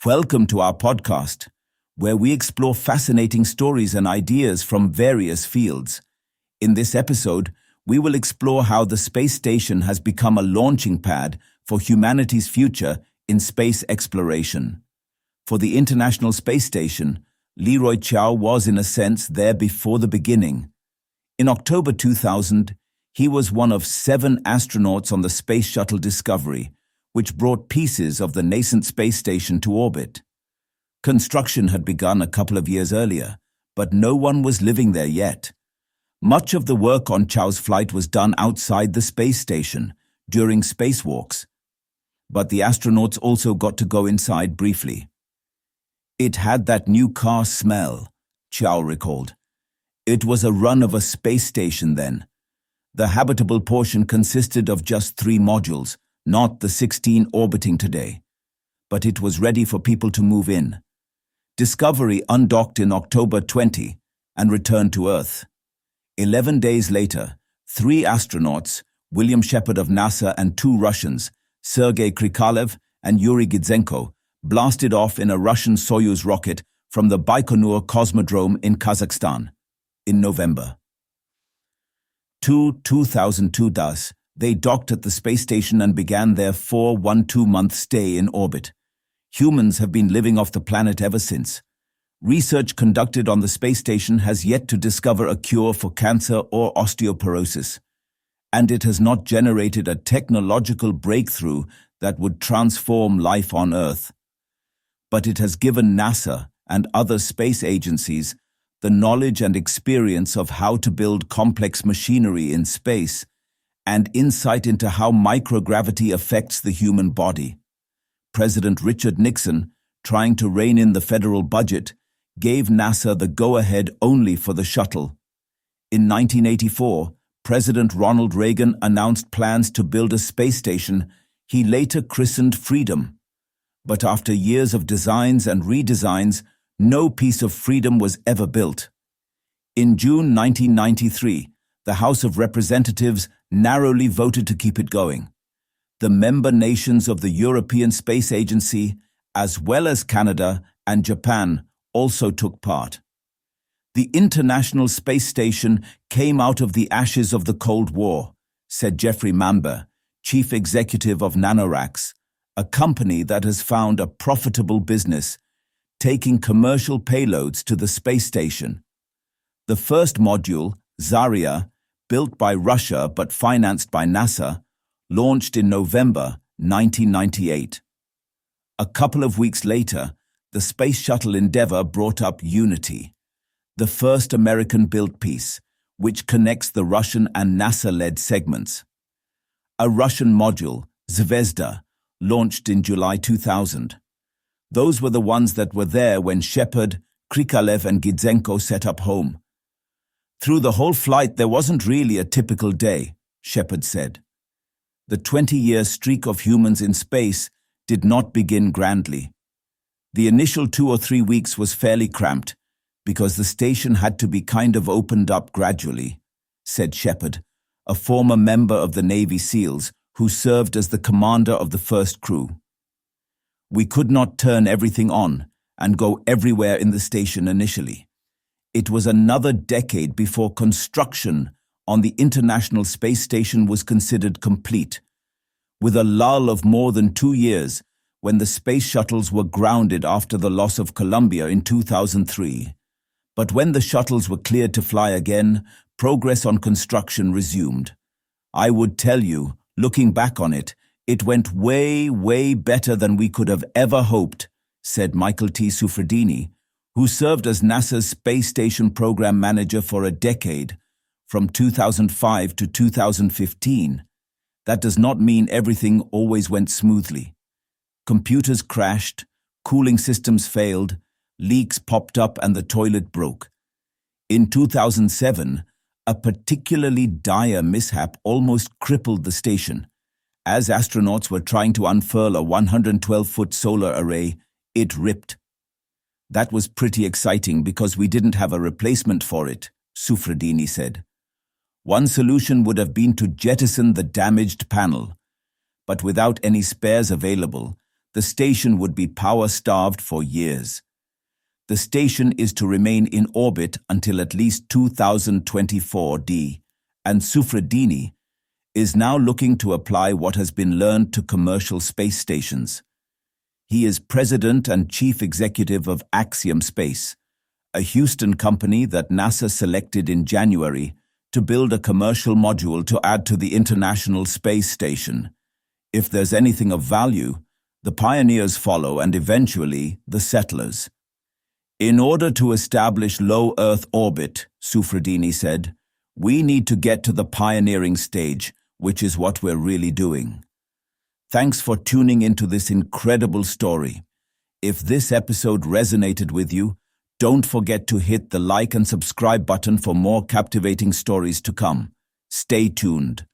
Welcome to our podcast, where we explore fascinating stories and ideas from various fields. In this episode, we will explore how the space station has become a launching pad for humanity's future in space exploration. For the International Space Station, Leroy Chiao was, in a sense, there before the beginning. In October 2000, he was one of 7 astronauts on the Space Shuttle Discovery, which brought pieces of the nascent space station to orbit. Construction had begun a couple of years earlier, but no one was living there yet. Much of the work on Chiao's flight was done outside the space station, during spacewalks. But the astronauts also got to go inside briefly. It had that new car smell, Chiao recalled. It was a run of a space station then. The habitable portion consisted of just 3 modules, not the 16 orbiting today. But it was ready for people to move in. Discovery undocked in October 20 and returned to Earth. 11 days later, 3 astronauts, William Shepard of NASA and 2 Russians, Sergei Krikalev and Yuri Gidzenko, blasted off in a Russian Soyuz rocket from the Baikonur Cosmodrome in Kazakhstan in November. 2002 they docked at the space station and began their 4-1-2-month stay in orbit. Humans have been living off the planet ever since. Research conducted on the space station has yet to discover a cure for cancer or osteoporosis, and it has not generated a technological breakthrough that would transform life on Earth. But it has given NASA and other space agencies the knowledge and experience of how to build complex machinery in space, and insight into how microgravity affects the human body. President Richard Nixon, trying to rein in the federal budget, gave NASA the go-ahead only for the shuttle. In 1984, President Ronald Reagan announced plans to build a space station he later christened Freedom. But after years of designs and redesigns, no piece of Freedom was ever built. In June 1993, the House of Representatives narrowly voted to keep it going. The member nations of the European Space Agency, as well as Canada and Japan, also took part. The International Space Station came out of the ashes of the Cold War, said Jeffrey Mamber, chief executive of NanoRacks, a company that has found a profitable business, taking commercial payloads to the space station. The first module, Zarya, built by Russia but financed by NASA, launched in November 1998. A couple of weeks later, the Space Shuttle Endeavour brought up Unity, the first American-built piece, which connects the Russian and NASA-led segments. A Russian module, Zvezda, launched in July 2000. Those were the ones that were there when Shepard, Krikalev and Gidzenko set up home. Through the whole flight, there wasn't really a typical day, Shepard said. The 20-year streak of humans in space did not begin grandly. The initial 2 or 3 weeks was fairly cramped because the station had to be kind of opened up gradually, said Shepard, a former member of the Navy SEALs who served as the commander of the first crew. We could not turn everything on and go everywhere in the station initially. It was another decade before construction on the International Space Station was considered complete, with a lull of more than 2 years when the space shuttles were grounded after the loss of Columbia in 2003. But when the shuttles were cleared to fly again, progress on construction resumed. I would tell you, looking back on it, it went way, way better than we could have ever hoped, said Michael T. Suffredini, who served as NASA's Space Station Program Manager for a decade, from 2005 to 2015. That does not mean everything always went smoothly. Computers crashed, cooling systems failed, leaks popped up and the toilet broke. In 2007, a particularly dire mishap almost crippled the station. As astronauts were trying to unfurl a 112-foot solar array, it ripped. That was pretty exciting because we didn't have a replacement for it, Suffredini said. One solution would have been to jettison the damaged panel, but without any spares available, the station would be power-starved for years. The station is to remain in orbit until at least 2024D, and Sufredini is now looking to apply what has been learned to commercial space stations. He is president and chief executive of Axiom Space, a Houston company that NASA selected in January to build a commercial module to add to the International Space Station. If there's anything of value, the pioneers follow and eventually the settlers. In order to establish low Earth orbit, Sufredini said, we need to get to the pioneering stage, which is what we're really doing. Thanks for tuning into this incredible story. If this episode resonated with you, don't forget to hit the like and subscribe button for more captivating stories to come. Stay tuned.